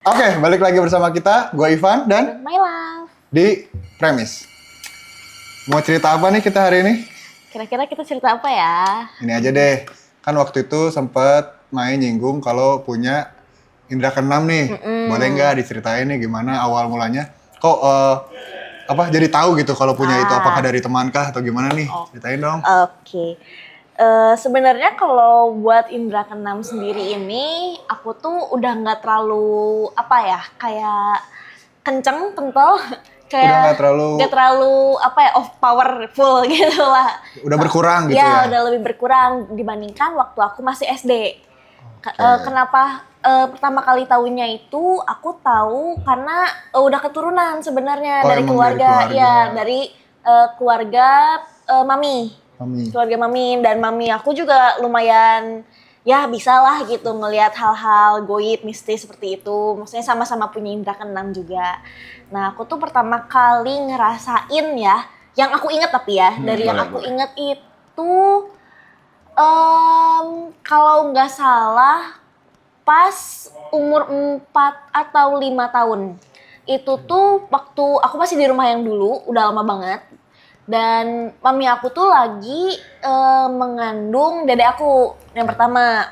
Oke, balik lagi bersama kita, gue Ivan dan My love. di Premis. Mau cerita apa nih kita hari ini? Kira-kira kita cerita apa ya? Ini aja deh, kan waktu itu sempet main nyinggung kalau punya indra keenam nih. Boleh nggak diceritain nih gimana awal mulanya? Kok jadi tahu gitu kalau punya itu, apakah dari teman kah atau gimana nih? Ceritain dong. Oke. Sebenarnya kalau buat indra keenam sendiri ini, aku tuh udah nggak terlalu kayak kenceng, kental, Udah kayak nggak terlalu powerful gitu lah. Udah berkurang gitu ya? Ya, udah lebih berkurang dibandingkan waktu aku masih SD. Kenapa pertama kali tahunya itu aku tahu karena udah keturunan sebenarnya dari keluarga. Ya, dari keluarga mami. Keluarga mami, dan mami aku juga lumayan ya bisa lah gitu ngelihat hal-hal goib mistis seperti itu. Maksudnya sama-sama punya indra keenam juga. Nah, aku tuh pertama kali ngerasain ya, yang aku inget tapi ya, dari yang aku inget itu kalau nggak salah pas umur 4 atau 5 tahun. Itu tuh waktu aku masih di rumah yang dulu, udah lama banget. Dan mami aku tuh lagi mengandung dedek aku yang pertama.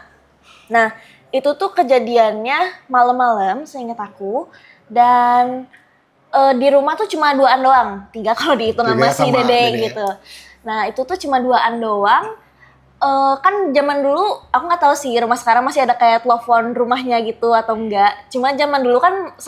Nah, itu tuh kejadiannya malam-malam seingat aku. Dan di rumah tuh cuma 2-an doang. 3 kalau dihitung sama si dedek gitu. Nah, itu tuh cuma 2-an doang. Kan zaman dulu aku nggak tahu sih rumah sekarang masih ada kayak telepon rumahnya gitu atau enggak. Cuma zaman dulu kan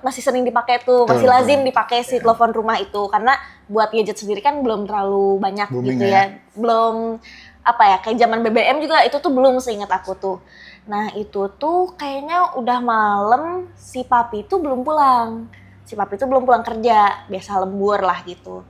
masih sering dipakai tuh, masih lazim dipakai si telepon rumah itu karena buat gadget sendiri kan belum terlalu banyak gitu ya. Belum kayak zaman BBM juga itu tuh belum, seingat aku tuh. Nah, itu tuh kayaknya udah malam, si papi tuh belum pulang. Si papi tuh belum pulang kerja, biasa lembur lah gitu.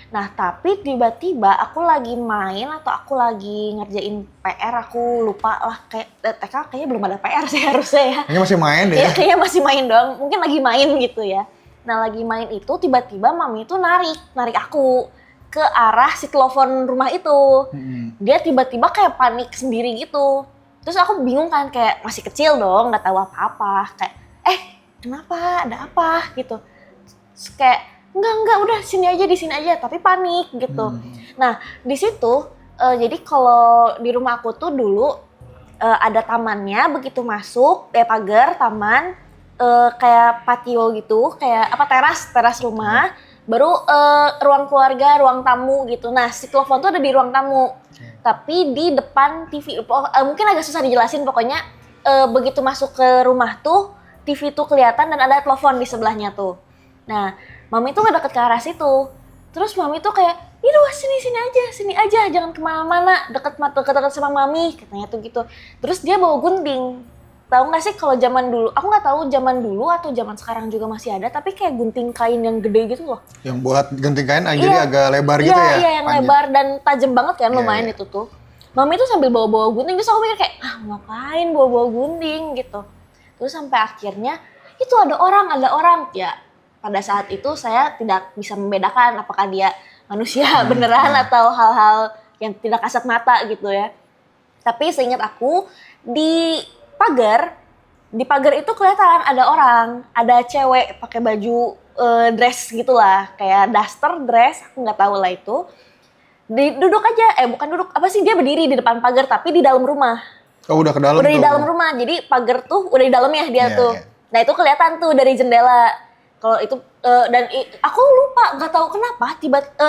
Nah, tapi tiba-tiba aku lagi main atau aku lagi ngerjain PR, aku lupa lah, kayak TK kayaknya belum ada PR sih harusnya ya. Kayaknya masih main deh ya? Kayaknya masih main doang, mungkin lagi main gitu ya. Nah, lagi main itu tiba-tiba mami itu narik aku ke arah si telepon rumah itu. Dia tiba-tiba kayak panik sendiri gitu. Terus aku bingung kan, kayak masih kecil dong, gak tahu apa-apa. Kayak, kenapa? Ada apa? Gitu. Terus kayak, enggak, udah di sini aja, tapi panik gitu. Nah, di situ jadi kalau di rumah aku tuh dulu ada tamannya, begitu masuk pagar taman, kayak patio gitu, kayak teras rumah, baru ruang keluarga, ruang tamu gitu. Nah, si telepon tuh ada di ruang tamu. Tapi di depan TV, mungkin agak susah dijelasin, pokoknya begitu masuk ke rumah tuh TV tuh kelihatan dan ada telepon di sebelahnya tuh. Nah, mami tuh gak deket ke arah situ. Terus mami tuh kayak, "Ih, sini aja, jangan kemana-mana, deket sama mami," katanya tuh gitu. Terus dia bawa gunting. Tahu nggak sih kalau zaman dulu? Aku nggak tahu zaman dulu atau zaman sekarang juga masih ada, tapi kayak gunting kain yang gede gitu loh. Yang buat gunting kain jadi agak lebar gitu ya? Iya, yang lebar dan tajam banget kan, lumayan itu tuh. Mami tuh sambil bawa-bawa gunting, terus aku mikir kayak, ngapain bawa-bawa gunting gitu. Terus sampai akhirnya, itu ada orang. Ya, pada saat itu saya tidak bisa membedakan apakah dia manusia beneran atau hal-hal yang tidak kasat mata gitu ya. Tapi seingat aku di pagar itu kelihatan ada orang, ada cewek pakai baju dress gitulah, kayak daster dress, aku nggak tahu lah itu. Duduk aja, bukan duduk, dia berdiri di depan pagar tapi di dalam rumah. Oh, udah ke dalam tuh? Udah di dalam rumah, jadi pagar tuh udah di dalamnya dia tuh. Nah, itu kelihatan tuh dari jendela. Kalau itu aku lupa, nggak tahu kenapa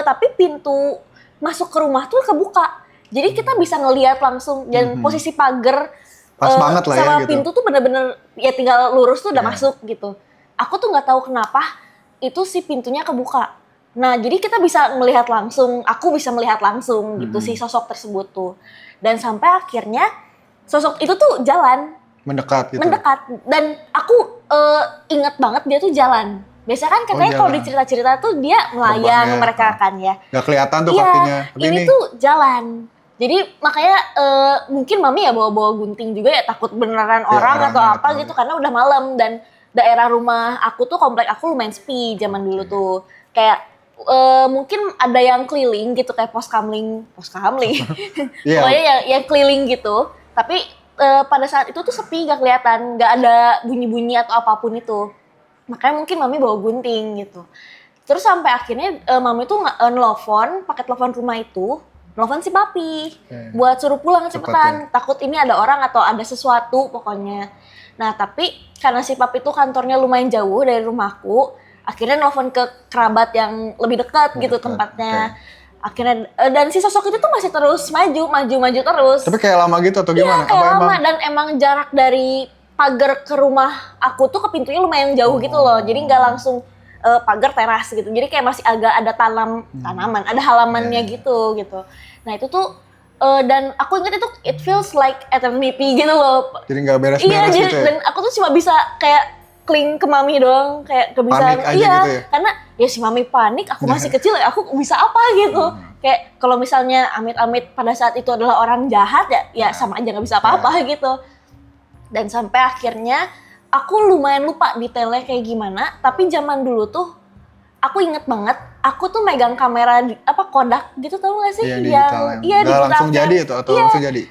tapi pintu masuk ke rumah tuh kebuka. Jadi kita bisa ngelihat langsung, dan posisi pagar pas banget lah sama ya gitu. pintu tuh bener-bener ya tinggal lurus tuh udah masuk gitu. Aku tuh nggak tahu kenapa itu si pintunya kebuka. Nah, jadi kita bisa melihat langsung, aku bisa melihat langsung gitu si sosok tersebut tuh. Dan sampai akhirnya sosok itu tuh jalan. Mendekat gitu? Mendekat. Dan aku inget banget dia tuh jalan. Biasanya kan katanya kalau di cerita-cerita tuh dia melayang mereka kan ya. Gak kelihatan tuh kakinya. Ini tuh jalan. Jadi makanya mungkin mami ya bawa-bawa gunting juga ya, takut beneran orang atau apa gitu karena udah malam. Dan daerah rumah aku tuh, komplek aku lumayan sepi zaman dulu tuh. Kayak mungkin ada yang keliling gitu, kayak pos kamling. Pokoknya yang keliling gitu. Tapi pada saat itu tuh sepi, gak kelihatan, gak ada bunyi-bunyi atau apapun itu. Makanya mungkin mami bawa gunting gitu. Terus sampai akhirnya mami tuh nelfon, pakai telepon rumah itu, nelfon si papi buat suruh pulang cepetan. Takut ini ada orang atau ada sesuatu pokoknya. Nah tapi karena si papi tuh kantornya lumayan jauh dari rumahku, akhirnya nelfon ke kerabat yang lebih dekat gitu tempatnya. Akhirnya dan si sosok itu tuh masih terus maju terus. Tapi kayak lama gitu atau gimana? Iya, kayak lama dan emang jarak dari pagar ke rumah aku tuh ke pintunya lumayan jauh gitu loh. Jadi nggak langsung pagar teras gitu. Jadi kayak masih agak ada tanaman, ada halamannya gitu. Nah, itu tuh dan aku ingat itu it feels like eternity gitu loh. Jadi nggak beres-beres gitu ya? Dan aku tuh cuma bisa kayak cling ke mami doang, kayak gak bisa. Panik aja gitu ya? Karena ya si mami panik, aku masih kecil, aku bisa apa gitu. Kayak kalau misalnya amit-amit pada saat itu adalah orang jahat ya sama aja gak bisa apa-apa gitu. Dan sampai akhirnya aku lumayan lupa detailnya kayak gimana, tapi zaman dulu tuh aku inget banget, aku tuh megang kamera Kodak gitu, tau gak sih? Yang digital, langsung jadi itu atau langsung jadi?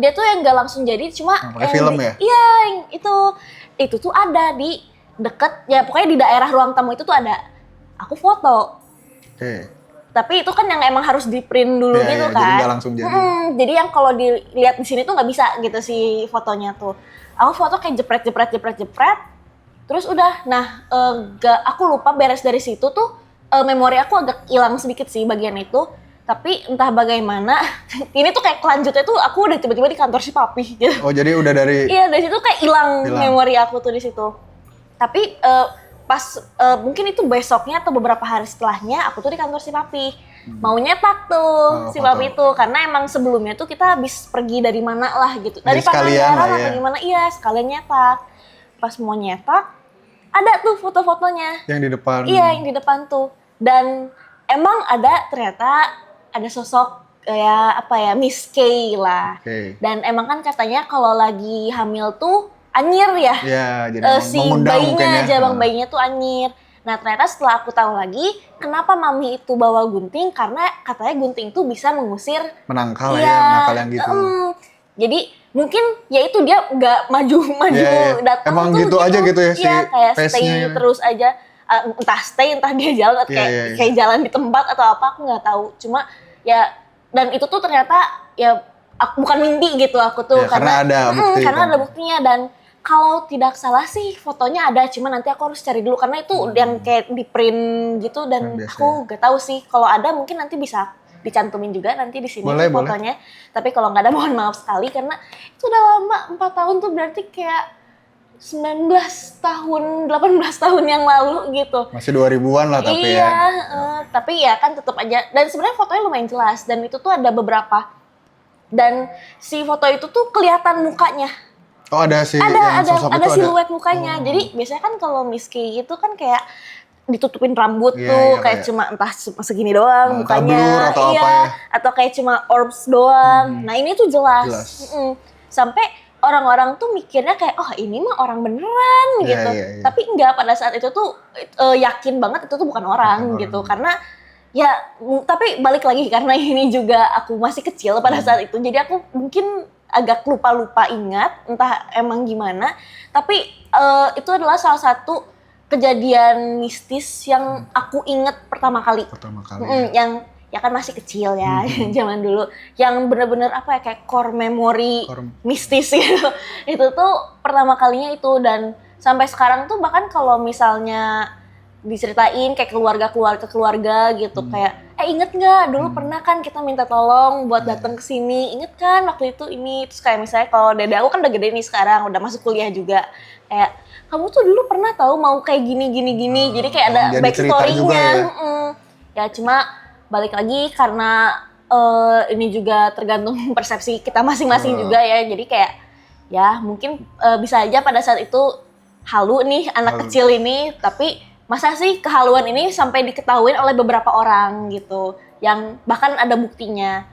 Dia tuh yang gak langsung jadi, cuma pakai film ya? Iya, yang itu tuh ada di deket, ya pokoknya di daerah ruang tamu itu tuh ada. Aku foto. Tapi itu kan yang emang harus di print dulu gitu kan. Jadi nggak langsung jadi. Jadi yang kalau dilihat di sini tuh nggak bisa gitu si fotonya tuh. Aku foto kayak jepret. Terus udah, nah aku lupa beres dari situ tuh memori aku agak hilang sedikit sih bagian itu. Tapi entah bagaimana, ini tuh kayak kelanjutnya tuh aku udah tiba-tiba di kantor si papi gitu. Oh jadi udah dari... Iya dari situ kayak hilang memori aku tuh di situ. Tapi pas mungkin itu besoknya atau beberapa hari setelahnya aku tuh di kantor si papi. Mau nyetak tuh si papi itu. Karena emang sebelumnya tuh kita habis pergi dari mana lah gitu. Dari Pangandaran atau gimana, iya sekalian nyetak. Pas mau nyetak, ada tuh foto-fotonya. Yang di depan? Iya yang di depan tuh. Dan emang ternyata ada sosok kayak Miss K lah. Dan emang kan katanya kalau lagi hamil tuh anyir ya. Iya, jadi si bayinya aja, bang bayinya tuh anyir. Nah ternyata setelah aku tahu lagi, kenapa mami itu bawa gunting, karena katanya gunting tuh bisa mengusir menangkal menangkal yang gitu. Jadi mungkin ya itu dia nggak maju datang emang tuh gitu aja gitu ya si kayak stay terus aja. Entah dia jalan atau kayak jalan di tempat atau apa, aku nggak tahu. Cuma ya dan itu tuh ternyata ya bukan mimpi gitu aku tuh karena ada bukti karena ada buktinya. Dan kalau tidak salah sih fotonya ada, cuma nanti aku harus cari dulu karena itu yang kayak di print gitu dan aku nggak tahu sih. Kalau ada mungkin nanti bisa dicantumin juga nanti di sini fotonya. Tapi kalau nggak ada mohon maaf sekali karena itu udah lama, 4 tahun tuh berarti kayak 19 tahun, 18 tahun yang lalu gitu. Masih 2000-an lah tapi ya. Tapi ya kan tetap aja. Dan sebenarnya fotonya lumayan jelas. Dan itu tuh ada beberapa. Dan si foto itu tuh kelihatan mukanya. Oh ada sosok itu ada siluet mukanya. Jadi biasanya kan kalau Miss K itu kan kayak ditutupin rambut tuh. Kayak cuma entah segini doang mukanya. Atau apa ya. Atau kayak cuma orbs doang. Nah ini tuh jelas. Sampai orang-orang tuh mikirnya kayak oh ini mah orang beneran gitu. Tapi enggak, pada saat itu tuh yakin banget itu tuh bukan orang gitu. Karena ya tapi balik lagi karena ini juga aku masih kecil pada saat itu. Jadi aku mungkin agak lupa ingat entah emang gimana. Tapi itu adalah salah satu kejadian mistis yang aku ingat pertama kali. Yang ya kan masih kecil ya zaman dulu, yang bener-bener kayak core memory mistis gitu. Itu tuh pertama kalinya itu. Dan sampai sekarang tuh bahkan kalau misalnya diceritain kayak keluarga gitu kayak inget nggak dulu pernah kan kita minta tolong buat datang ke sini, inget kan waktu itu ini. Terus kayak misalnya kalau dede aku kan udah gede nih sekarang, udah masuk kuliah juga, kayak kamu tuh dulu pernah tahu mau kayak gini. Jadi kayak ada backstory-nya. Ya cuma balik lagi karena ini juga tergantung persepsi kita masing-masing juga ya. Jadi kayak ya mungkin bisa aja pada saat itu halu nih anak kecil ini, tapi masa sih kehaluan ini sampai diketahui oleh beberapa orang gitu, yang bahkan ada buktinya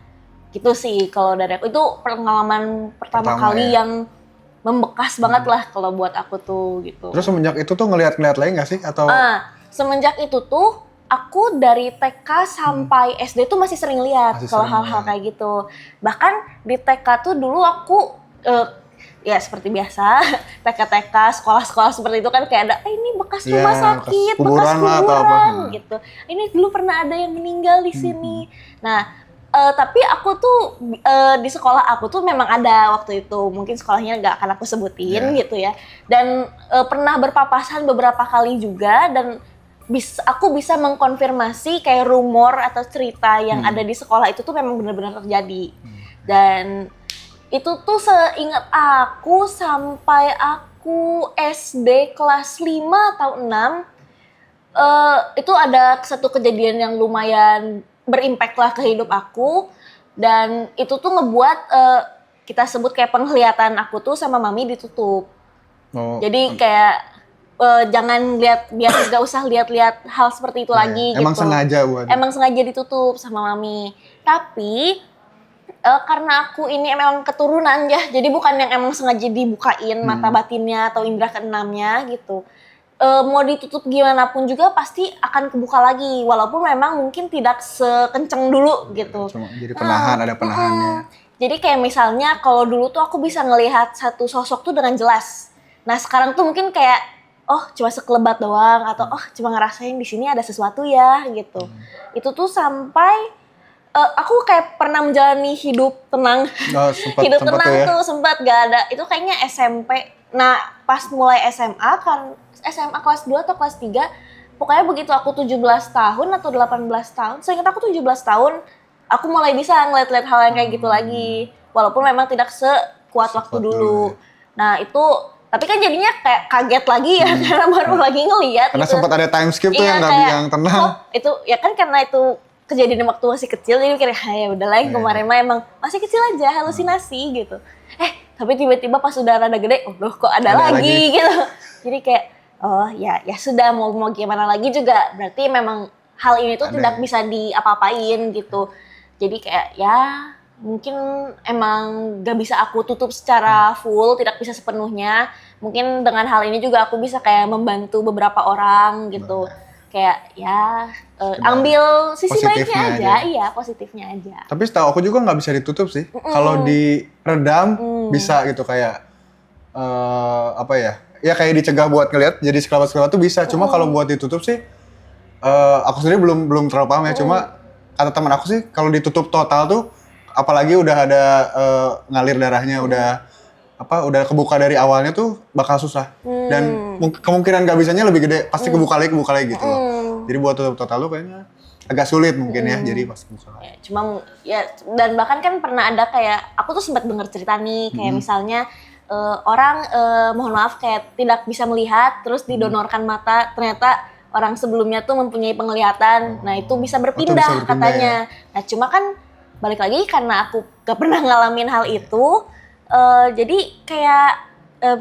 gitu sih. Kalau dari aku itu pengalaman pertama kali yang membekas banget lah kalau buat aku tuh gitu. Terus semenjak itu tuh ngelihat lagi nggak sih atau? Semenjak itu tuh aku dari TK sampai SD tuh masih sering lihat kalau hal-hal kayak gitu. Bahkan di TK tuh dulu aku ya seperti biasa TK-TK sekolah-sekolah seperti itu kan kayak ada ini bekas rumah sakit, bekas kuburan gitu. Ini dulu pernah ada yang meninggal di sini. Nah, tapi aku tuh di sekolah aku tuh memang ada waktu itu, mungkin sekolahnya nggak akan aku sebutin gitu ya. Dan pernah berpapasan beberapa kali juga dan aku bisa mengkonfirmasi kayak rumor atau cerita yang ada di sekolah itu tuh memang benar-benar terjadi. Dan itu tuh seingat aku sampai aku SD kelas 5 atau 6 itu ada satu kejadian yang lumayan berimpact lah ke hidup aku. Dan itu tuh ngebuat kita sebut kayak penglihatan aku tuh sama mami ditutup. Jadi kayak jangan lihat, biar gak usah lihat-lihat hal seperti itu lagi emang gitu. Emang sengaja ditutup sama mami. Tapi karena aku ini emang keturunan ya, jadi bukan yang emang sengaja dibukain mata batinnya atau indera keenamnya gitu. Mau ditutup gimana pun juga pasti akan kebuka lagi, walaupun memang mungkin tidak sekenceng dulu gitu. Cuma jadi penahan, ada penahannya. Jadi kayak misalnya kalau dulu tuh aku bisa ngelihat satu sosok tuh dengan jelas. Nah sekarang tuh mungkin kayak cuma sekelebat doang atau cuma ngerasain di sini ada sesuatu ya gitu. Itu tuh sampai aku kayak pernah menjalani hidup tenang. Hidup tenang tuh sempat gak ada. Itu kayaknya SMP. Nah pas mulai SMA kan SMA kelas 2 atau kelas 3, pokoknya begitu aku 17 tahun atau 18 tahun, seingat aku 17 tahun, aku mulai bisa ngeliat-liat hal yang kayak gitu lagi. Walaupun memang tidak sekuat waktu dulu. Nah itu tapi kan jadinya kayak kaget lagi ya karena baru lagi ngeliat. Karena gitu. sempat ada time skip tuh yang yang tenang. Itu ya kan karena itu kejadian waktu masih kecil, jadi mikir ya udahlah yang kemarin mah emang masih kecil aja, halusinasi gitu. Tapi tiba-tiba pas udah rada gede, loh kok ada lagi gitu. Jadi kayak ya sudah mau gimana lagi juga berarti memang hal ini tuh tidak bisa diapa-apain gitu. Jadi kayak ya mungkin emang gak bisa aku tutup secara full, tidak bisa sepenuhnya. Mungkin dengan hal ini juga aku bisa kayak membantu beberapa orang gitu. Kayak ya ambil sisi baiknya aja, iya positifnya aja. Tapi setahu aku juga nggak bisa ditutup sih. Kalau diredam bisa gitu kayak apa ya? Ya kayak dicegah buat ngeliat jadi sekelebat-sekelebat tuh bisa. Cuma kalau buat ditutup sih, aku sendiri belum terlalu paham ya. Cuma kata teman aku sih kalau ditutup total tuh, apalagi udah ada ngalir darahnya, udah kebuka dari awalnya tuh bakal susah. Dan kemungkinan gak bisanya lebih gede, pasti kebuka lagi gitu loh. Jadi buat tutup total tuh kayaknya agak sulit mungkin ya, jadi pasti kebuka. Ya, cuma ya dan bahkan kan pernah ada kayak aku tuh sempat dengar cerita nih kayak misalnya orang mohon maaf kayak tidak bisa melihat terus didonorkan mata, ternyata orang sebelumnya tuh mempunyai penglihatan. Nah itu bisa berpindah katanya. Ya. Nah cuma kan balik lagi karena aku gak pernah ngalamin hal itu, jadi kayak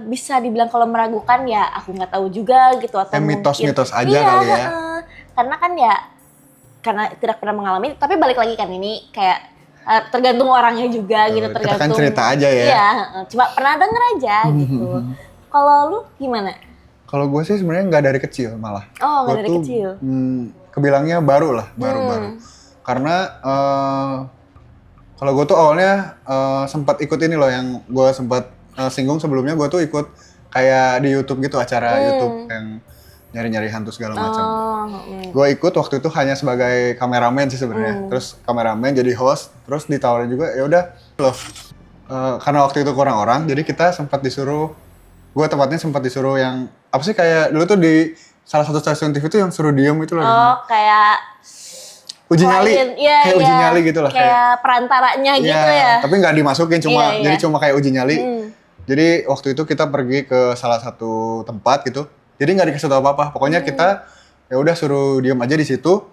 bisa dibilang kalau meragukan ya aku nggak tahu juga gitu atau mitos-mitos aja kali ya. Karena kan ya karena tidak pernah mengalami, tapi balik lagi kan ini kayak tergantung orangnya juga gitu, tergantung. Kita kan cerita aja ya. Iya, cuma pernah denger aja gitu. Kalau lu gimana? Kalau gue sih sebenarnya nggak dari kecil malah. Oh, nggak dari kecil. Kebilangnya baru. Karena kalau gue tuh awalnya sempat ikut ini loh yang gue sempat singgung sebelumnya, gue tuh ikut kayak di YouTube gitu, acara YouTube yang nyari-nyari hantu segala macam. Gue ikut waktu itu hanya sebagai kameramen sih sebenarnya. Terus kameramen jadi host, terus ditawarin juga ya udah loh. Karena waktu itu kurang orang, jadi kita sempat disuruh, gue tempatnya sempat disuruh yang apa sih kayak dulu tuh di salah satu stasiun TV tuh yang suruh diem itu loh. Kayak uji nyali, kayak uji nyali gitu lah. Kayak perantaranya gitu ya. Tapi nggak dimasukin, jadi cuma kayak uji nyali. Jadi waktu itu kita pergi ke salah satu tempat gitu. Jadi nggak dikasih tahu apa-apa. Pokoknya kita ya udah suruh diem aja di situ.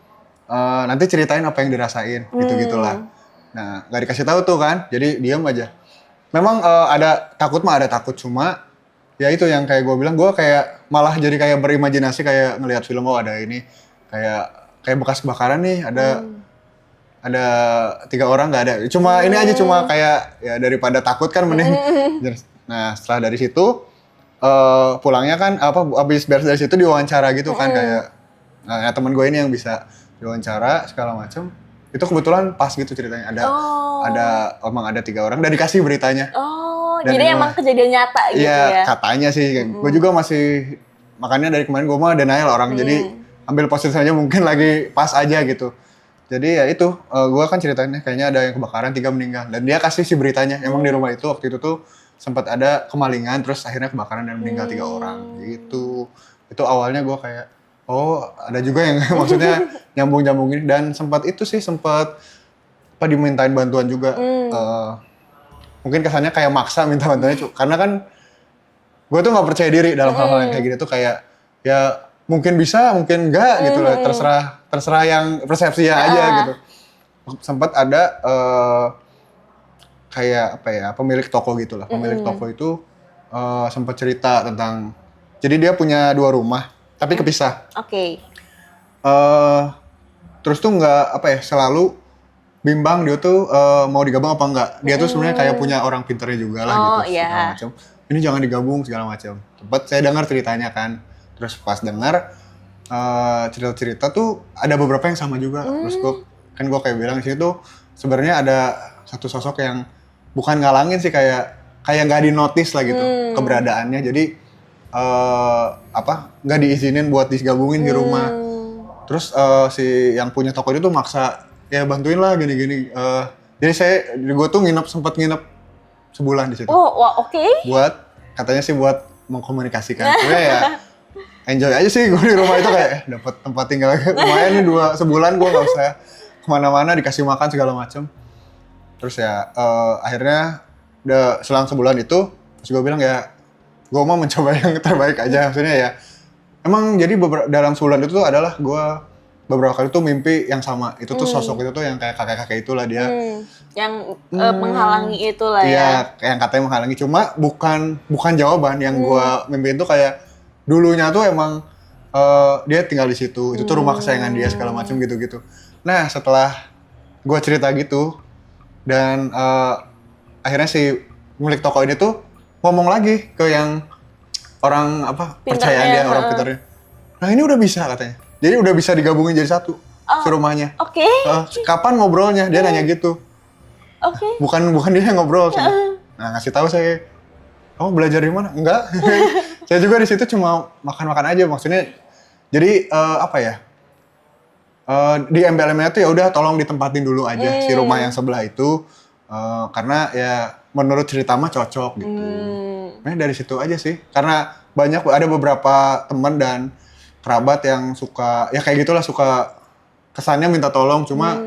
Nanti ceritain apa yang dirasain, gitu-gitulah. Nah nggak dikasih tahu tuh kan. Jadi diem aja. Memang ada takut cuma ya itu yang kayak gue bilang, gue kayak malah jadi kayak berimajinasi kayak ngelihat film, ada ini kayak bekas kebakaran nih, ada 3 orang nggak ada. Cuma ini aja, cuma kayak ya daripada takut kan mending. Nah setelah dari situ pulangnya kan abis beres dari situ diwawancara gitu kan kayak ya temen gue ini yang bisa diwawancara segala macam. Itu kebetulan pas gitu ceritanya emang ada 3 orang dan dikasih beritanya. Dan jadi emang kejadian nyata gitu iya, ya? katanya sih. Gue juga masih, makanya dari kemarin gue mah denial orang. Jadi ambil posisinya mungkin lagi pas aja gitu. Jadi ya itu, gue kan ceritanya kayaknya ada yang kebakaran, 3 meninggal. Dan dia kasih si beritanya, emang di rumah itu waktu itu tuh sempat ada kemalingan, terus akhirnya kebakaran dan meninggal 3 orang gitu. Itu awalnya gue kayak, oh ada juga yang maksudnya nyambung-nyambungin. Dan sempat apa dimintain bantuan juga. Mungkin kesannya kayak maksa minta bantuannya, karena kan gue tuh nggak percaya diri dalam hal-hal yang kayak gini tuh, kayak ya mungkin bisa mungkin enggak gitu loh, terserah yang persepsi ya aja gitu. Sempat ada kayak apa ya, pemilik toko gitu lah, pemilik toko itu sempat cerita tentang, jadi dia punya 2 rumah tapi kepisah. Oke. Terus tuh nggak apa ya, selalu bimbang dia tuh mau digabung apa enggak. Dia tuh sebenarnya kayak punya orang pinternya juga lah gitu, segala macam. Ini jangan digabung segala macam. Tempat saya dengar ceritanya kan. Terus pas dengar cerita-cerita tuh ada beberapa yang sama juga. Terus gue kayak bilang di situ tuh sebenarnya ada satu sosok yang bukan ngalangin sih, kayak nggak di-notice lah gitu keberadaannya. Jadi nggak diizinin buat digabungin di rumah. Terus si yang punya toko itu tuh maksa, ya bantuin lah gini-gini. Jadi gue tuh sempat nginep sebulan di situ. Oh, wah, oke. Buat, katanya sih buat mengkomunikasikan. Sebenarnya ya enjoy aja sih gue di rumah itu, kayak dapat tempat tinggal lumayan nih, sebulan gue nggak usah kemana-mana, dikasih makan segala macem. Terus ya akhirnya udah selang sebulan itu, terus gue bilang ya gue mau mencoba yang terbaik aja. Maksudnya ya emang jadi dalam sebulan itu tuh adalah gue beberapa kali tuh mimpi yang sama. Itu tuh sosok itu tuh yang kayak kakek-kakek itulah dia. Yang menghalangi itulah ya. Iya, yang katanya menghalangi. Cuma bukan jawaban yang gue mimpiin tuh, kayak dulunya tuh emang dia tinggal di situ. Itu tuh rumah kesayangan dia segala macam gitu-gitu. Nah, setelah gue cerita gitu dan akhirnya si pemilik toko ini tuh ngomong lagi ke yang orang percayaan dia, orang pintarnya. Nah, ini udah bisa katanya. Jadi udah bisa digabungin jadi satu si rumahnya. Oke. Kapan ngobrolnya? Dia nanya gitu. Oke. Bukan dia yang ngobrol. Nah, ngasih tahu saya, kamu belajar di mana? Enggak. Saya juga di situ cuma makan-makan aja, maksudnya. Jadi di embel-embelnya tuh ya udah tolong ditempatin dulu aja si rumah yang sebelah itu, karena ya menurut cerita mah cocok gitu. Nah, dari situ aja sih. Karena ada beberapa teman dan kerabat yang suka ya kayak gitulah, suka kesannya minta tolong, cuma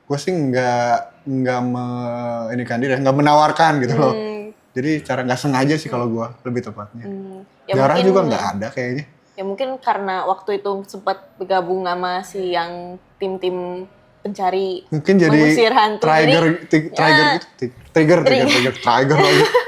gue sih nggak nggak menawarkan gitu loh. Jadi cara nggak sengaja sih kalau gue, lebih tepatnya. Ya jarang mungkin, juga nggak ada kayaknya. Ya mungkin karena waktu itu sempat bergabung sama si yang tim-tim pencari mungkin jadi mengusir hantu. Trigger lagi.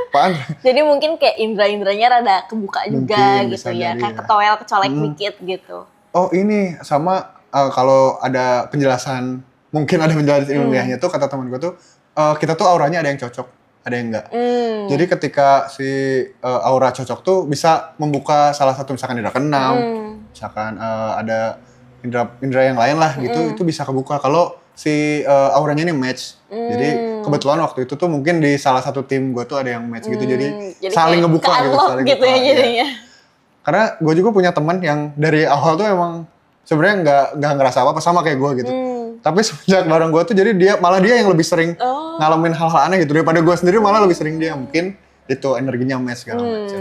Apaan? Jadi mungkin kayak indera-inderanya rada kebuka juga Mungkin, gitu bisa ya. jadi Kayak ya. ketowel, kecolek dikit gitu. Oh ini sama kalau ada penjelasan, mungkin ada penjelasan ilmiahnya tuh, kata teman gue tuh, kita tuh auranya ada yang cocok, ada yang enggak. Jadi ketika si aura cocok tuh bisa membuka salah satu, misalkan indera keenam, misalkan ada indera yang lain lah gitu, itu bisa kebuka kalau si auranya ini match. Jadi kebetulan waktu itu tuh mungkin di salah satu tim gue tuh ada yang match gitu, jadi saling ngebuka gitu, saling gitu ya jadinya. Karena gue juga punya teman yang dari awal tuh emang sebenarnya nggak ngerasa apa-apa, sama kayak gue gitu. Tapi semenjak bareng gue tuh, jadi malah dia yang lebih sering ngalamin hal-hal aneh gitu daripada gue sendiri, malah lebih sering dia, mungkin itu energinya match segala macam.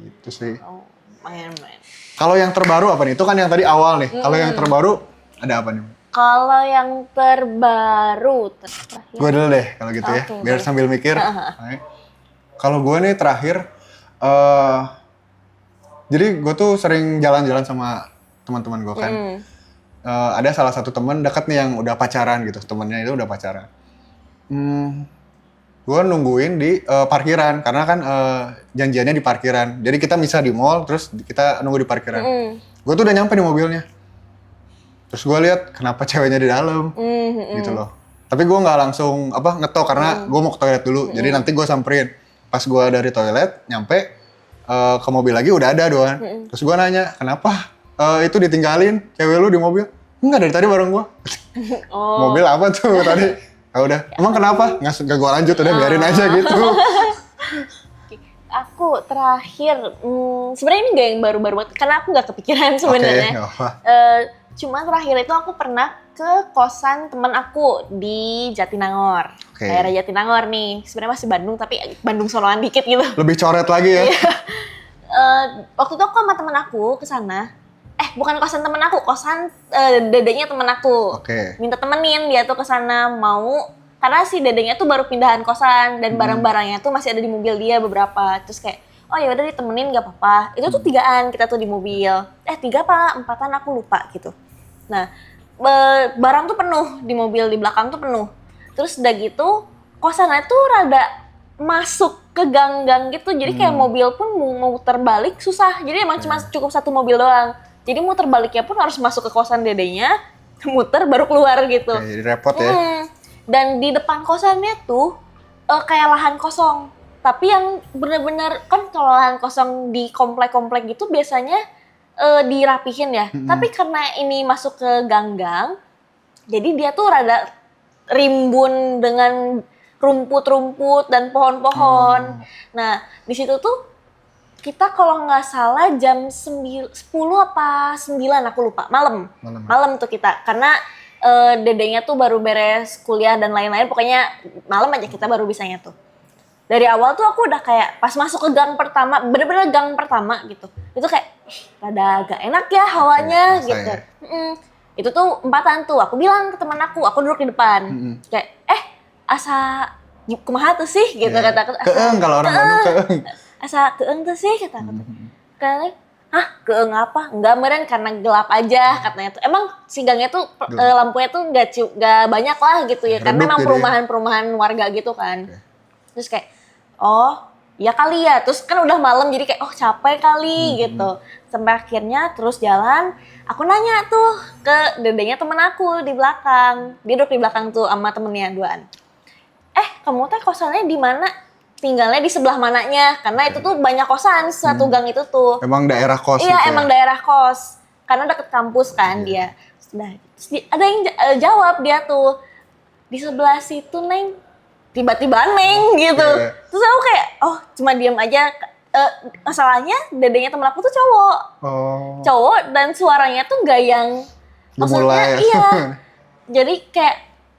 Itu sih. Main. Kalau yang terbaru apa nih? Itu kan yang tadi awal nih. Kalau yang terbaru ada apa nih? Kalau yang terbaru Gue dulu deh kalau gitu ya, biar sambil mikir. Kalau gue nih terakhir, jadi gue tuh sering jalan-jalan sama teman-teman gue kan. Ada salah satu teman dekat nih yang udah pacaran gitu, temennya itu udah pacaran. Gue nungguin di parkiran, karena kan janjiannya di parkiran. Jadi kita bisa di mall, terus kita nunggu di parkiran. Gue tuh udah nyampe di mobilnya. Terus gue lihat kenapa ceweknya di dalam, gitu loh. Tapi gue nggak langsung ngetok, karena gue mau ke toilet dulu. Jadi nanti gue samperin. Pas gue dari toilet nyampe ke mobil lagi udah ada doang. Terus gue nanya, kenapa itu ditinggalin cewek lu di mobil? Enggak, dari tadi bareng gue. Mobil apa tuh tadi? Ah, udah. Emang kenapa? Nggak gue lanjut, udah biarin aja gitu. Aku terakhir, sebenarnya ini gak yang baru-baru banget, karena aku gak kepikiran sebenarnya. Cuma terakhir itu aku pernah ke kosan teman aku di Jatinangor. Daerah Jatinangor nih, sebenarnya masih Bandung tapi Bandung Soloan dikit gitu. Lebih coret lagi ya? Waktu itu aku sama teman aku ke sana. Bukan kosan teman aku, kosan dedenya teman aku. Minta temenin dia tuh ke sana mau. Karena si dedenya tuh baru pindahan kosan dan barang-barangnya tuh masih ada di mobil dia beberapa. Terus kayak, oh ya udah ditemenin gak apa-apa. Itu tuh 3-an kita tuh di mobil. 3 apa 4-an aku lupa gitu. Nah, barang tuh penuh di mobil, di belakang tuh penuh. Terus udah gitu, kosannya tuh rada masuk ke gang-gang gitu. Jadi kayak mobil pun mau terbalik susah. Jadi emang cuma cukup satu mobil doang. Jadi muter baliknya pun harus masuk ke kosan dedenya, muter baru keluar gitu. Jadi repot ya. Dan di depan kosannya tuh kayak lahan kosong. Tapi yang bener-bener kan kalau lahan kosong di komplek-komplek gitu biasanya dirapihin ya. Tapi karena ini masuk ke gang-gang, jadi dia tuh rada rimbun dengan rumput-rumput dan pohon-pohon. Nah di situ tuh kita kalau nggak salah jam 10 apa 9 aku lupa malam tuh kita karena dedenya tuh baru beres kuliah dan lain-lain, pokoknya malam aja kita baru bisanya tuh. Dari awal tuh aku udah kayak pas masuk ke gang pertama, bener-bener gang pertama gitu, itu kayak rada agak enak ya hawanya gitu. Itu tuh 4-an tuh, aku bilang ke teman aku duduk di depan, kayak asa kumaha tuh sih gitu kata aku. Keeng kalau orang Bandung keeng. Asa keeng tuh sih kata aku. Katanya, hah keeng apa? Enggak meren karena gelap aja katanya tuh. Emang si gangnya tuh lampunya tuh nggak banyak lah gitu ya. Karena memang perumahan warga gitu kan. Terus kayak, oh ya kali ya. Terus kan udah malam jadi kayak, oh capek kali gitu. Sampai akhirnya terus jalan. Aku nanya tuh ke dedenya temen aku di belakang. Dia duduk di belakang tuh sama temennya 2-an. Kamu teh kosannya di mana? Tinggalnya di sebelah mananya, karena itu tuh banyak kosan satu gang itu tuh. Emang daerah kos? Iya, emang daerah kos. Karena deket kampus kan dia. Terus ada yang jawab dia tuh, di sebelah situ Neng. Tiba-tiba Neng gitu. Terus aku kayak, oh cuma diam aja. Masalahnya dedenya temen aku tuh cowok. Cowok dan suaranya tuh gak yang, maksudnya iya. Jadi kayak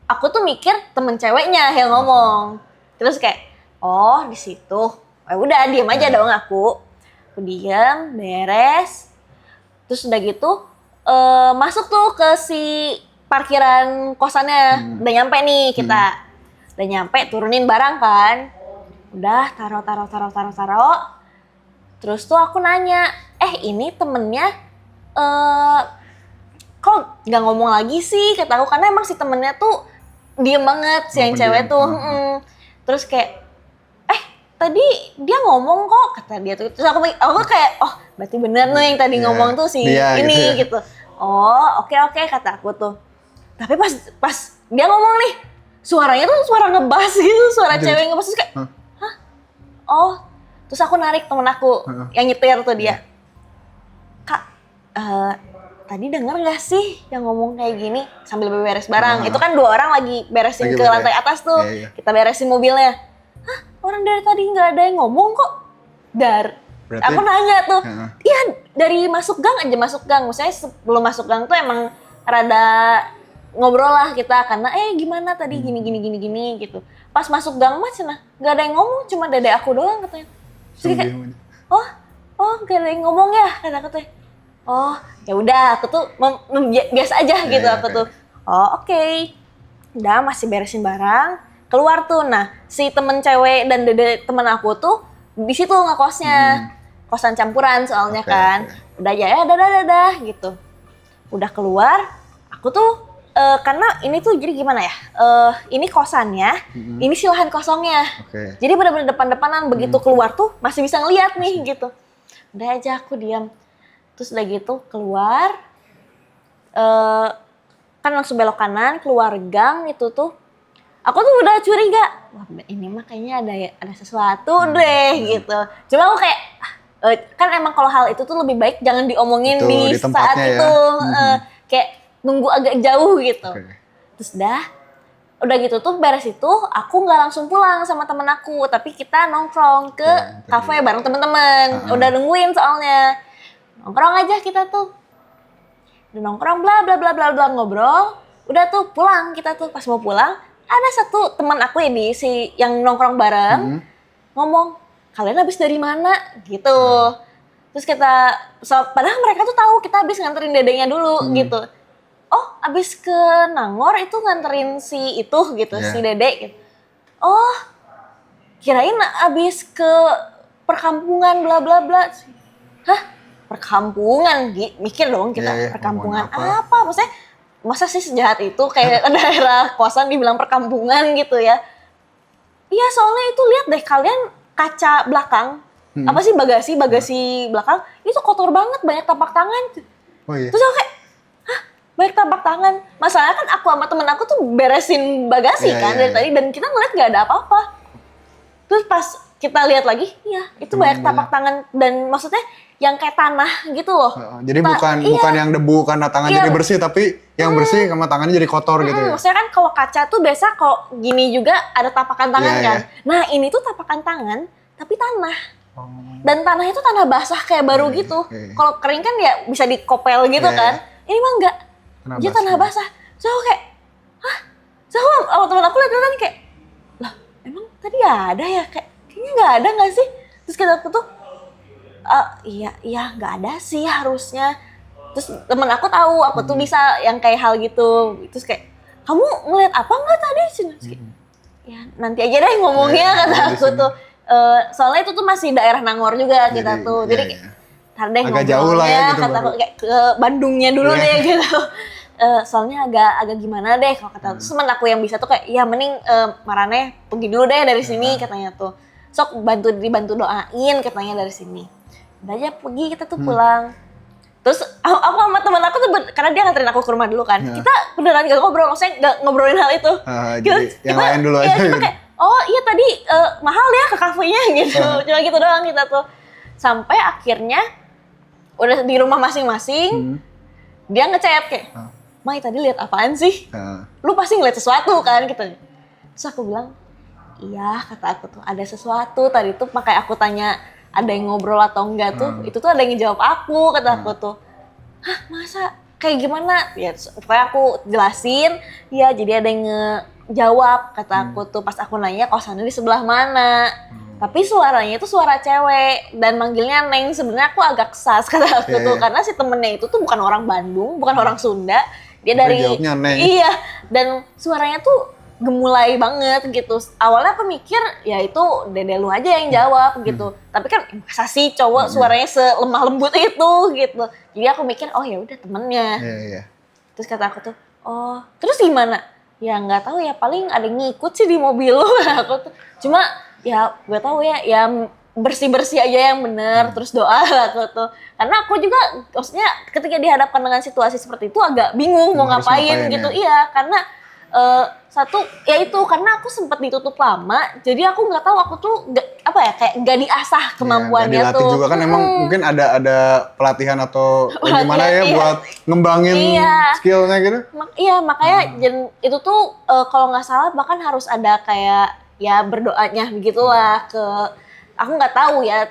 aku tuh mikir temen ceweknya yang ngomong. Terus kayak, oh di situ, udah diem aja dong aku diem, beres, terus udah gitu masuk tuh ke si parkiran kosannya, udah nyampe nih kita, udah nyampe turunin barang kan, udah taruh, terus tuh aku nanya, ini temennya kok nggak ngomong lagi sih kata aku, karena emang si temennya tuh diem banget si yang cewek tuh, terus kayak tadi dia ngomong kok kata dia tuh. Terus aku kayak oh berarti bener nih yang tadi ngomong tuh si ini gitu. Oh oke kata aku tuh. Tapi pas dia ngomong nih suaranya tuh suara ngebas gitu, suara cewek ngebas, terus kayak hah? Oh terus aku narik temen aku yang nyetir tuh dia. Kak tadi denger gak sih yang ngomong kayak gini sambil beres barang. Itu kan 2 orang lagi beresin ke lantai atas tuh. Kita beresin mobilnya. Hah, orang dari tadi nggak ada yang ngomong kok. Berarti, aku nanya tuh, iya dari masuk gang aja, maksudnya sebelum masuk gang tuh emang rada ngobrol lah kita, karena gimana tadi gini gitu. Pas masuk gang mah cenah nggak ada yang ngomong, cuma dede aku doang katanya. Terus kayak, oh nggak ada yang ngomong ya kata aku tuh. Oh ya udah aku tuh biasa aja gitu aku tuh. Oh oke. Udah masih beresin barang. Keluar tuh, nah si temen cewek dan dede temen aku tuh di situ ngekosnya, kosan campuran soalnya kan. Udah ya dadah gitu. Udah keluar, aku tuh karena ini tuh jadi gimana ya? Ini kosannya, ini si lahan kosongnya. Jadi benar-benar depan-depanan, begitu keluar tuh masih bisa ngeliat nih gitu. Udah aja aku diam. Terus udah gitu keluar, kan langsung belok kanan, keluar gang itu tuh. Aku tuh udah curiga, wah ini mah kayaknya ada sesuatu deh gitu. Cuma aku kayak, kan emang kalau hal itu tuh lebih baik jangan diomongin di saat itu. Kayak nunggu agak jauh gitu. Terus dah, Udah gitu tuh beres itu aku nggak langsung pulang sama temen aku, tapi kita nongkrong ke kafe bareng temen-temen. Udah nungguin soalnya. Nongkrong aja kita tuh. Udah nongkrong bla bla bla bla bla ngobrol. Udah tuh pulang kita tuh, pas mau pulang ada satu teman aku ini si yang nongkrong bareng ngomong, "Kalian habis dari mana?" gitu. Terus kita padahal mereka tuh tahu kita habis nganterin dedenya dulu gitu. "Oh, abis ke Nangor itu nganterin si itu gitu, si Dede gitu." "Oh, kirain abis ke perkampungan bla bla bla." "Hah? Perkampungan?" Mikir dong kita, perkampungan apa? Maksudnya masa sih sejahat itu kayak daerah kosan dibilang perkampungan gitu ya. Iya, soalnya itu lihat deh kalian kaca belakang. Apa sih bagasi belakang itu kotor banget, banyak tapak tangan. Oh iya. Terus aku kayak, banyak tapak tangan. Masalahnya kan aku sama temen aku tuh beresin bagasi dari tadi dan kita ngeliat gak ada apa-apa. Terus pas kita lihat lagi, iya itu banyak tapak tangan dan maksudnya yang kayak tanah gitu loh. Jadi bukan yang debu karena tangan jadi bersih, tapi yang bersih sama tangannya jadi kotor gitu ya. Maksudnya kan kalau kaca tuh biasa kalau gini juga ada tapakan tangan kan. Nah ini tuh tapakan tangan tapi tanah. Dan tanahnya tuh tanah basah kayak baru gitu. Kalau kering kan ya bisa dikopel gitu kan. Ini mah enggak. Dia tanah basah. So aku kayak, hah? So aku teman aku lihat kayak, lah emang tadi ada ya? Kayaknya nggak ada nggak sih? Terus kata aku tuh, iya nggak ada sih harusnya. Terus temen aku tahu aku tuh bisa yang kayak hal gitu. Terus kayak, "Kamu ngeliat apa nggak tadi?" Ya nanti aja deh ngomongnya kata aku tuh. Soalnya itu tuh masih daerah Nangor juga kita tuh. Jadi ntar deh agak jauh lah ya gitu, kata aku kayak ke Bandungnya dulu deh gitu. Soalnya agak gimana deh kalau kata temen aku yang bisa tuh kayak, ya mending Marane pergi dulu deh dari sini katanya tuh. Sok dibantu doain katanya dari sini. Udah aja pergi kita tuh pulang. Terus aku sama teman aku tuh karena dia nganterin aku ke rumah dulu kan. Kita beneran gak ngobrol, maksudnya gak ngobrolin hal itu. Yang lain dulu aja. Kita kayak, "Oh iya tadi mahal ya ke kafenya," gitu. Cuma gitu doang kita tuh. Sampai akhirnya udah di rumah masing-masing. Dia ngechat kayak, "Mai tadi lihat apaan sih? Lu pasti ngeliat sesuatu kan?" gitu. Terus aku bilang, "Iya," kata aku tuh, "ada sesuatu tadi tuh." Makanya aku tanya ada yang ngobrol atau enggak tuh, itu tuh ada yang ngejawab aku, kata aku tuh. "Hah, masa? Kayak gimana?" Ya pokoknya aku jelasin, ya jadi ada yang ngejawab, kata aku tuh pas aku nanya kosannya di sebelah mana. Tapi suaranya itu suara cewek dan manggilnya Neng. Sebenarnya aku agak sas kata aku tuh karena si temennya itu tuh bukan orang Bandung, bukan orang Sunda. Dia dari jawabnya Neng. Iya, dan suaranya tuh gemulai banget gitu. Awalnya aku mikir ya itu dede lu aja yang jawab gitu. Tapi kan masa sih cowok suaranya selemah lembut itu gitu. Jadi aku mikir oh ya udah temennya. Terus kata aku tuh, "Oh, terus gimana?" "Ya nggak tahu ya, paling ada yang ngikut sih di mobil lu." Aku tuh. Cuma ya gue tahu ya bersih-bersih aja yang bener, terus doa aku tuh. Karena aku juga maksudnya ketika dihadapkan dengan situasi seperti itu agak bingung mau ngapain gitu. Iya, karena satu ya itu karena aku sempat ditutup lama, jadi aku nggak tahu aku tuh kayak nggak diasah kemampuannya dilatih tuh. juga kan emang mungkin ada pelatihan atau gimana ya buat ngembangin skillnya gitu. Iya makanya itu tuh kalau nggak salah bahkan harus ada kayak ya berdoanya begitulah ke aku nggak tahu ya.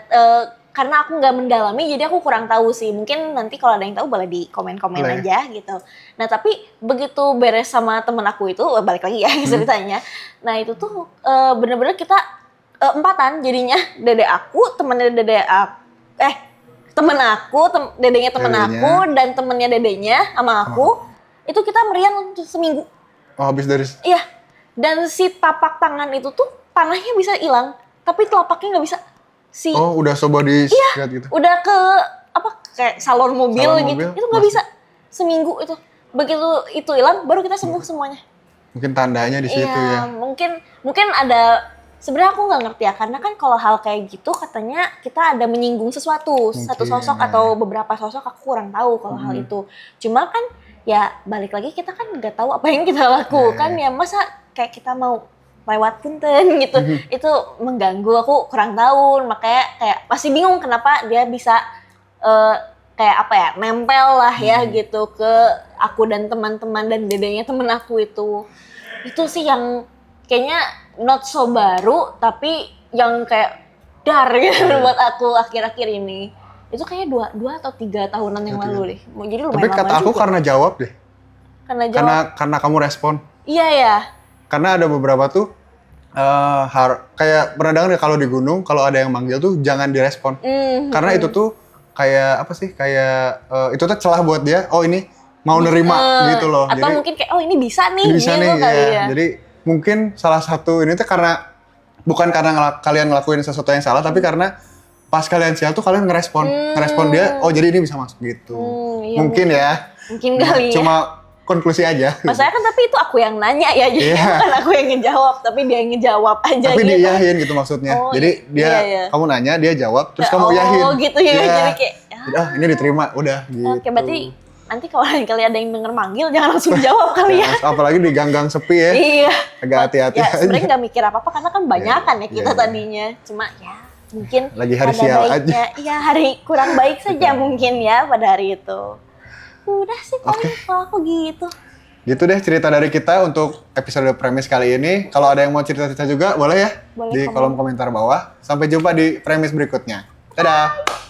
Karena aku nggak mendalami, jadi aku kurang tahu sih. Mungkin nanti kalau ada yang tahu boleh di komen-komen aja gitu. Nah tapi begitu beres sama temen aku itu, balik lagi ya ceritanya. Nah itu tuh bener-bener kita empatan jadinya. Dede aku, temennya dede aku, temen aku, dedenya temen aku, dan temennya dedenya sama aku. Itu kita meriang seminggu. Oh habis dari? Iya, dan si tapak tangan itu tuh tanahnya bisa hilang, tapi telapaknya nggak bisa. Oh udah coba disikat gitu? Udah ke kayak salon mobil gitu, itu nggak bisa seminggu itu. Begitu itu hilang, baru kita sembuh semuanya. Mungkin tandanya di situ ya? Mungkin ada. Sebenarnya aku nggak ngerti ya, karena kan kalau hal kayak gitu katanya kita ada menyinggung sesuatu, satu sosok atau beberapa sosok, aku kurang tahu kalau hal itu. Cuma kan ya balik lagi kita kan nggak tahu apa yang kita lakukan ya masa kayak kita mau lewat punten gitu, itu mengganggu, aku kurang tahu, makanya kayak masih bingung kenapa dia bisa kayak nempel lah ya gitu ke aku dan teman-teman dan dedenya temen aku itu. Itu sih yang kayaknya not so baru, tapi yang kayak dar gitu buat aku akhir-akhir ini. Itu kayaknya 2 atau 3 tahunan yang lalu deh. Jadi lumayan Tapi lama kata aku juga. karena jawab deh. Karena jawab. Karena kamu respon. Iya ya. Karena ada beberapa tuh kayak pernah dengar ya kalau di gunung kalau ada yang manggil tuh jangan direspon. Karena itu tuh kayak apa sih? Kayak itu tuh celah buat dia. Oh ini mau nerima gitu loh. Atau Jadi mungkin kayak oh ini bisa nih bisa gitu nih kali ya. ya. Jadi mungkin salah satu ini tuh karena bukan karena kalian ngelakuin sesuatu yang salah, tapi karena pas kalian sial tuh kalian ngerespon dia. Oh jadi ini bisa masuk gitu. Iya, mungkin ya. Mungkin kali ya. Cuma konklusi aja. Masalahnya kan tapi itu aku yang nanya ya, jadi bukan aku yang ngejawab, tapi dia yang ngejawab aja Tapi gitu. diiyahin gitu maksudnya. Oh, jadi dia iya. kamu nanya, dia jawab, terus kamu iyahin. Oh gitu ya, Iya. jadi kayak Jadi, ini diterima, udah gitu. Oke, berarti nanti kalau lain kali ada yang denger manggil jangan langsung jawab kali ya. Apalagi di gang-gang sepi ya. Iya. Agak hati-hati Ya aja. sebenarnya nggak mikir apa-apa karena kan banyak kan ya kita Iya. tadinya. Cuma ya mungkin Lagi hari ada sial baiknya. Iya hari kurang baik saja mungkin ya pada hari itu. Udah sih paling kalau aku gitu. Gitu deh cerita dari kita untuk episode premis kali ini. Kalau ada yang mau cerita-cerita juga boleh ya Boleh di kolom komentar bawah. Sampai jumpa di premis berikutnya. Dadah!